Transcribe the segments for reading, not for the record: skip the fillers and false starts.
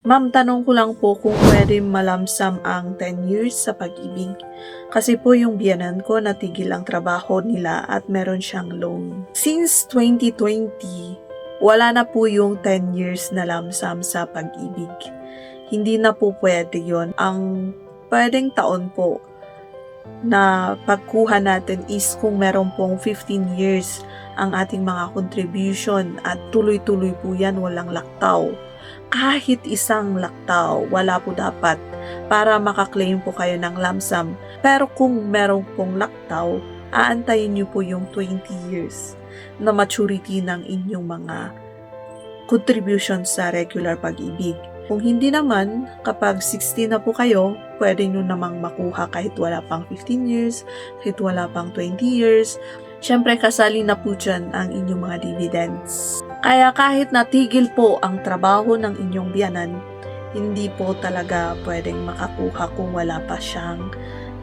Ma'am, tanong ko lang po kung pwede malamsam ang 10 years sa pag-ibig. Kasi po yung biyenan ko natigil ang trabaho nila at meron siyang loan. Since 2020, wala na po yung 10 years na lamsam sa pag-ibig. Hindi na po pwede yon. Ang pwedeng taon po na pagkuha natin is kung meron pong 15 years ang ating mga contribution at tuloy-tuloy po yan, walang laktaw. Kahit isang laktaw, wala po dapat para makaklaim po kayo ng lump sum. Pero kung meron pong laktaw, aantayin nyo po yung 20 years na maturity ng inyong mga contribution sa regular pag-ibig. Kung hindi naman, kapag 16 na po kayo, pwede nyo namang makuha kahit wala pang 15 years, kahit wala pang 20 years. Siyempre, kasali na po dyan ang inyong mga dividends. Kaya kahit natigil po ang trabaho ng inyong biyanan, hindi po talaga pwedeng makakuha kung wala pa siyang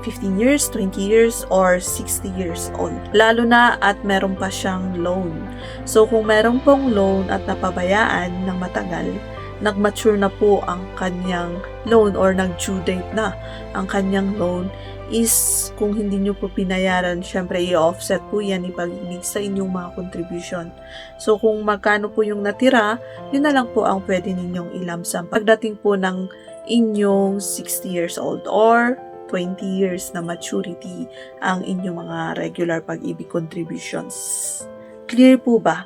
15 years, 20 years, or 60 years old. Lalo na at meron pa siyang loan. So kung meron pong loan at napabayaan ng matagal, nag-mature na po ang kanyang loan or nag-due date na ang kanyang loan, is kung hindi nyo po pinayaran, syempre i-offset po yan ipag-ibig sa inyong mga contribution. So kung magkano po yung natira, yun na lang po ang pwede ninyong ilamsam pagdating po ng inyong 60 years old or 20 years na maturity ang inyong mga regular pag-ibig contributions. Clear po ba?